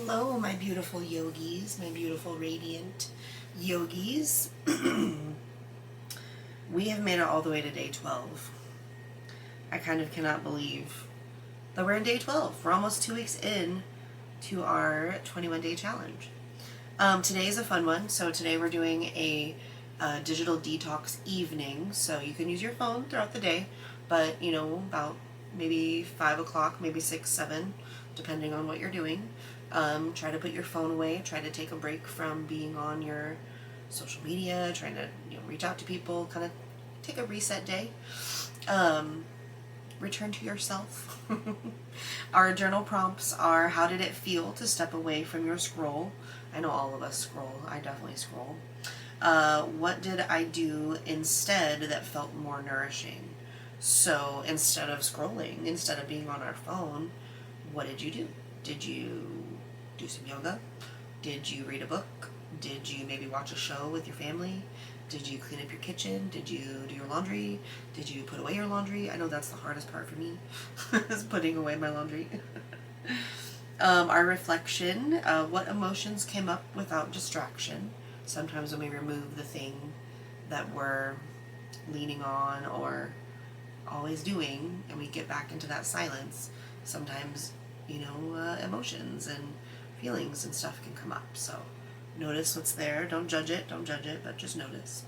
Hello, my beautiful yogis, my beautiful radiant yogis. We have made it all the way to day 12. I kind of cannot believe that we're in day 12. We're almost 2 weeks in to our 21-day challenge. Today is a fun one. So today we're doing a digital detox evening. So you can use your phone throughout the day, but about maybe 5 o'clock, maybe 6, 7, depending on what you're doing. Try to put your phone away. Try to take a break from being on your social media, trying to reach out to people, kind of take a reset day. Return to yourself. Our journal prompts are: how did it feel to step away from your scroll? I know all of us scroll. I definitely scroll. What did I do instead that felt more nourishing? So instead of scrolling, instead of being on our phone, what did you do? Did you do some yoga? Did you read a book? Did you maybe watch a show with your family? Did you clean up your kitchen? Did you do your laundry? Did you put away your laundry? I know that's the hardest part for me, is putting away my laundry. Our reflection, what emotions came up without distraction? Sometimes when we remove the thing that we're leaning on or always doing and we get back into that silence, sometimes, emotions and feelings and stuff can come up. So notice what's there. Don't judge it, but just notice.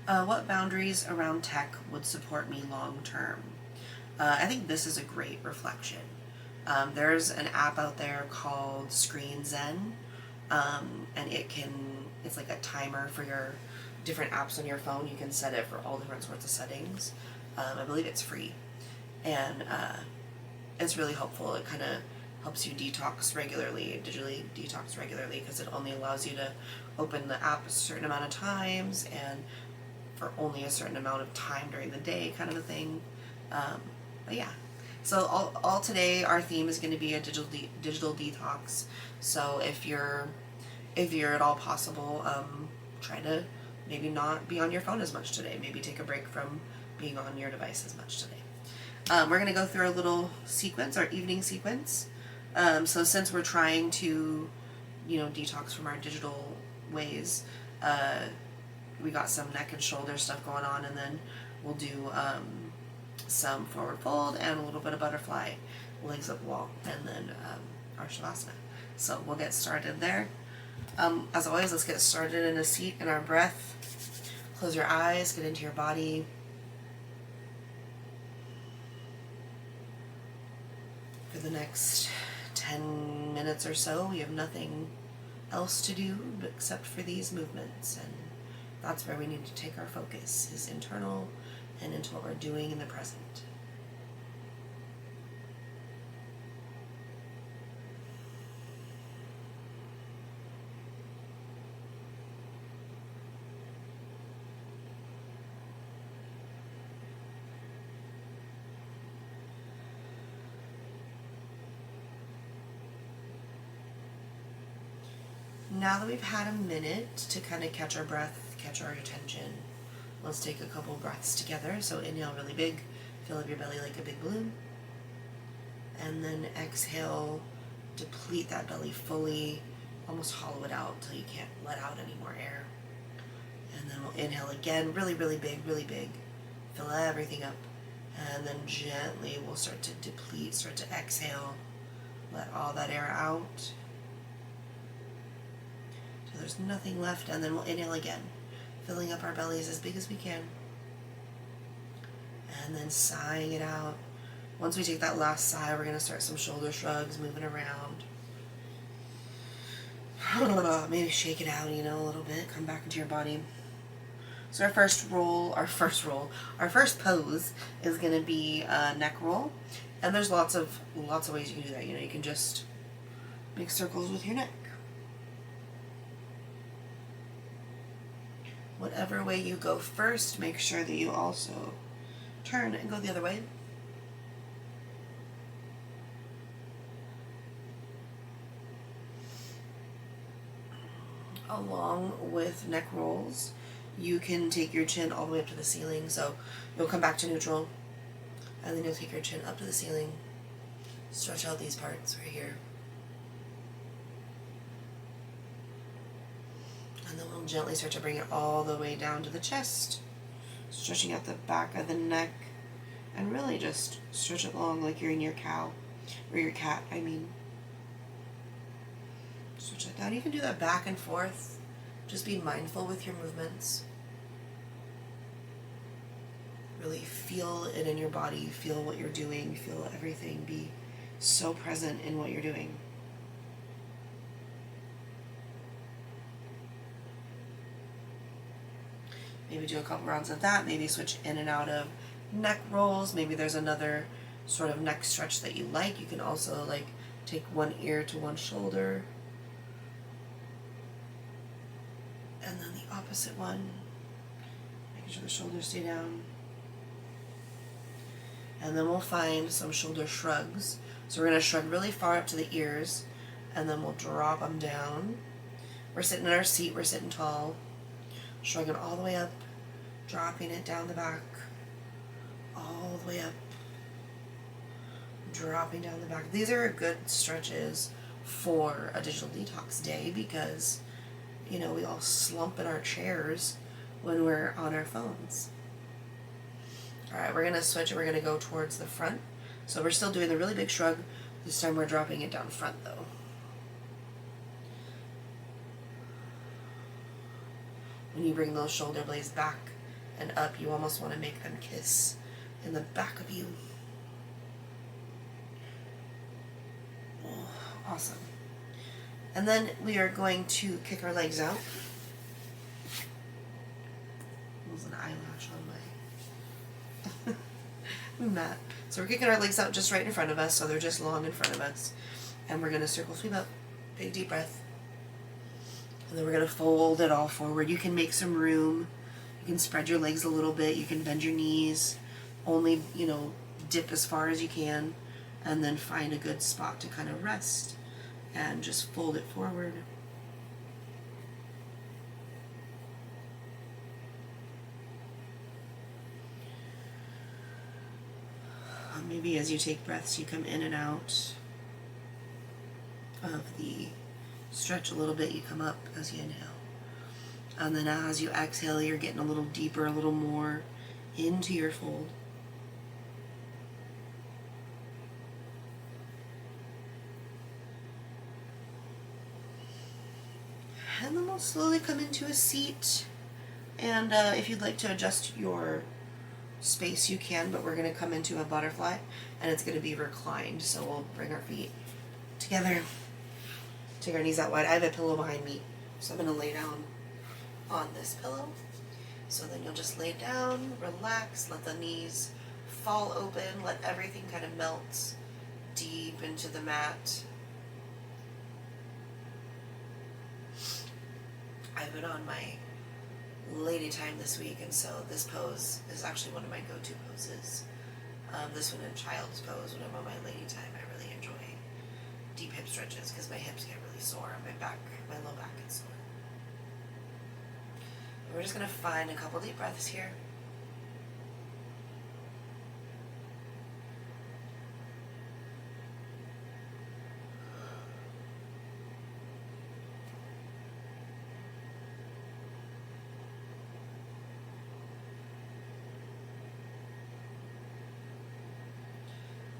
What boundaries around tech would support me long term? I think this is a great reflection. There's an app out there called Screen Zen, and it's like a timer for your different apps on your phone. You can set it for all different sorts of settings. I believe it's free, and it's really helpful. It kind of helps you detox regularly, digitally detox regularly, because it only allows you to open the app a certain amount of times and for only a certain amount of time during the day, kind of a thing. But yeah, so all today our theme is going to be a digital detox. So if you're at all possible, try to maybe not be on your phone as much today. Maybe take a break from being on your device as much today. We're going to go through our little sequence, our evening sequence. So since we're trying to, detox from our digital ways, we got some neck and shoulder stuff going on, and then we'll do some forward fold and a little bit of butterfly, legs up wall, and then our Savasana. So we'll get started there. As always, let's get started in a seat in our breath. Close your eyes, get into your body. For the next 10 minutes or so, we have nothing else to do except for these movements, and that's where we need to take our focus, is internal and into what we're doing in the present. Now that we've had a minute to kind of catch our breath, catch our attention, let's take a couple breaths together. So inhale really big, fill up your belly like a big balloon. And then exhale, deplete that belly fully, almost hollow it out till you can't let out any more air. And then we'll inhale again, really, really big, fill everything up. And then gently we'll start to deplete, start to exhale, let all that air out. There's nothing left, and then we'll inhale again, filling up our bellies as big as we can, and then sighing it out. Once we take that last sigh, we're going to start some shoulder shrugs, moving around. Maybe shake it out, a little bit, come back into your body. So our first pose is going to be a neck roll, and there's lots of ways you can do that. You can just make circles with your neck. Whatever way you go first, make sure that you also turn and go the other way. Along with neck rolls, you can take your chin all the way up to the ceiling. So you'll come back to neutral, and then you'll take your chin up to the ceiling, stretch out these parts right here, I'll gently start to bring it all the way down to the chest, stretching out the back of the neck, and really just stretch it long like you're in your cow, or your cat, I mean. Stretch it down. You can do that back and forth. Just be mindful with your movements. Really feel it in your body, feel what you're doing, feel everything. Be so present in what you're doing. Maybe do a couple rounds of that, maybe switch in and out of neck rolls. Maybe there's another sort of neck stretch that you like. You can also like take one ear to one shoulder. And then the opposite one. Making sure the shoulders stay down. And then we'll find some shoulder shrugs. So we're going to shrug really far up to the ears, and then we'll drop them down. We're sitting in our seat, we're sitting tall. Shrugging all the way up, dropping it down the back, all the way up, dropping down the back. These are good stretches for a digital detox day because, you know, we all slump in our chairs when we're on our phones. All right, we're going to switch and we're going to go towards the front. So we're still doing the really big shrug. This time we're dropping it down front though. When you bring those shoulder blades back and up, you almost want to make them kiss in the back of you. Oh, awesome. And then we are going to kick our legs out. There's an eyelash on my mat. So we're kicking our legs out just right in front of us, so they're just long in front of us. And we're going to circle sweep up. Big deep breath. And then we're going to fold it all forward. You can make some room. You can spread your legs a little bit. You can bend your knees. Only, you know, dip as far as you can. And then find a good spot to kind of rest. And just fold it forward. Maybe as you take breaths, you come in and out of the stretch a little bit, you come up as you inhale. And then as you exhale, you're getting a little deeper, a little more into your fold. And then we'll slowly come into a seat. And if you'd like to adjust your space, you can, but we're going to come into a butterfly, and it's going to be reclined. So we'll bring our feet together. Take our knees out wide. I have a pillow behind me, so I'm going to lay down on this pillow. So then you'll just lay down, relax, let the knees fall open, let everything kind of melt deep into the mat. I've been on my lady time this week, and so this pose is actually one of my go-to poses. This one in child's pose, when I'm on my lady time, I really enjoy deep hip stretches because my hips get really sore and my low back gets sore. And we're just going to find a couple deep breaths here.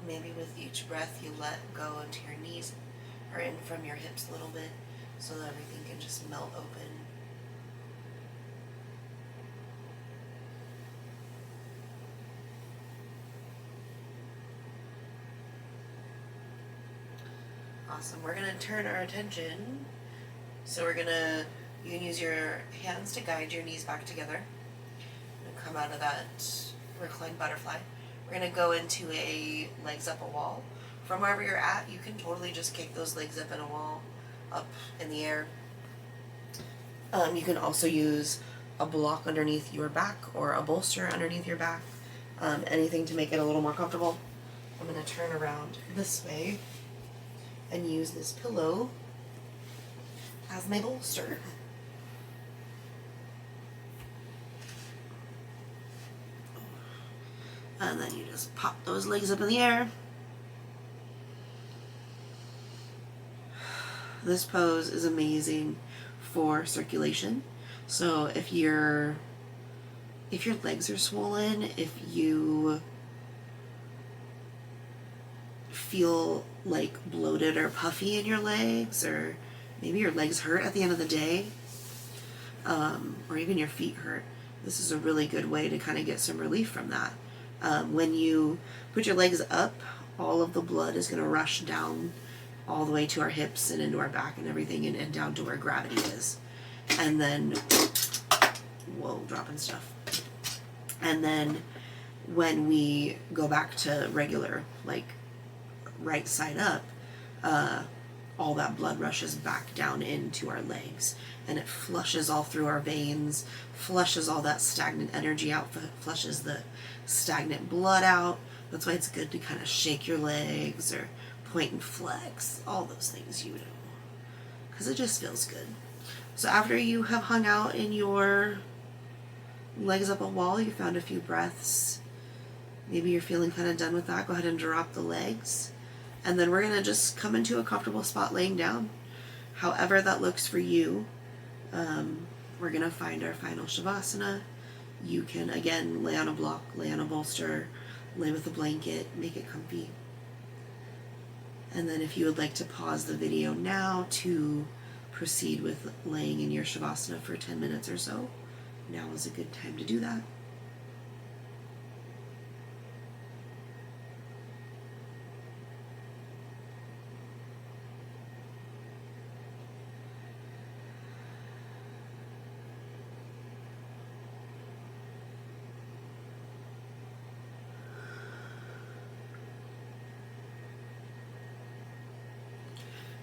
Maybe with each breath you let go into your knees or in from your hips a little bit so that everything can just melt open. Awesome. We're going to turn our attention. So you can use your hands to guide your knees back together. And come out of that reclined butterfly. We're going to go into a legs up a wall. From wherever you're at, you can totally just kick those legs up in a wall, up in the air. You can also use a block underneath your back or a bolster underneath your back. Anything to make it a little more comfortable. I'm going to turn around this way and use this pillow as my bolster. And then you just pop those legs up in the air. This pose is amazing for circulation. So if your legs are swollen, if you feel like bloated or puffy in your legs, or maybe your legs hurt at the end of the day, or even your feet hurt, this is a really good way to kind of get some relief from that. When you put your legs up, all of the blood is going to rush down all the way to our hips and into our back and everything, and down to where gravity is. And then, whoa, dropping stuff. And then when we go back to regular, like right side up, all that blood rushes back down into our legs, and it flushes all through our veins, flushes all that stagnant energy out, flushes the stagnant blood out. That's why it's good to kind of shake your legs or point and flex, all those things you do, because it just feels good. So after you have hung out in your legs up a wall, you found a few breaths, maybe you're feeling kind of done with that, go ahead and drop the legs. And then we're going to just come into a comfortable spot laying down. However that looks for you, we're going to find our final Savasana. You can, again, lay on a block, lay on a bolster, lay with a blanket, make it comfy. And then if you would like to pause the video now to proceed with laying in your Savasana for 10 minutes or so, now is a good time to do that.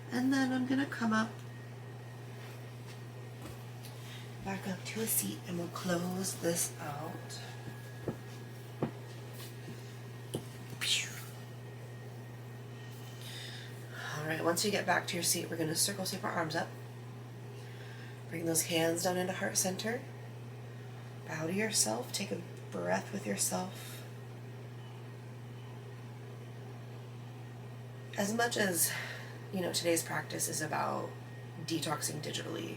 And then I'm going to come up, back up to a seat, and we'll close this out. Alright, once you get back to your seat, we're going to circle sweep our arms up. Bring those hands down into heart center. Bow to yourself. Take a breath with yourself. As much as today's practice is about detoxing digitally,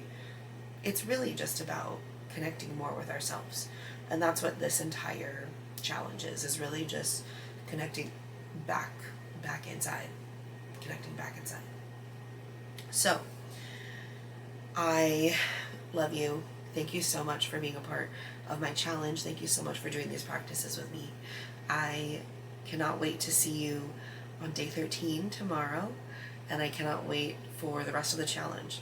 it's really just about connecting more with ourselves. And that's what this entire challenge is really just connecting back inside. Connecting back inside. So, I love you. Thank you so much for being a part of my challenge. Thank you so much for doing these practices with me. I cannot wait to see you on day 13 tomorrow. And I cannot wait for the rest of the challenge.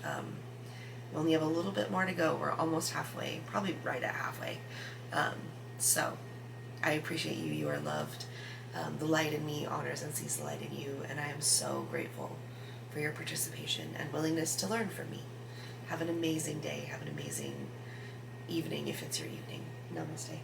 We only have a little bit more to go. We're almost halfway, probably right at halfway. So I appreciate you. You are loved. The light in me honors and sees the light in you. And I am so grateful for your participation and willingness to learn from me. Have an amazing day. Have an amazing evening if it's your evening. Namaste.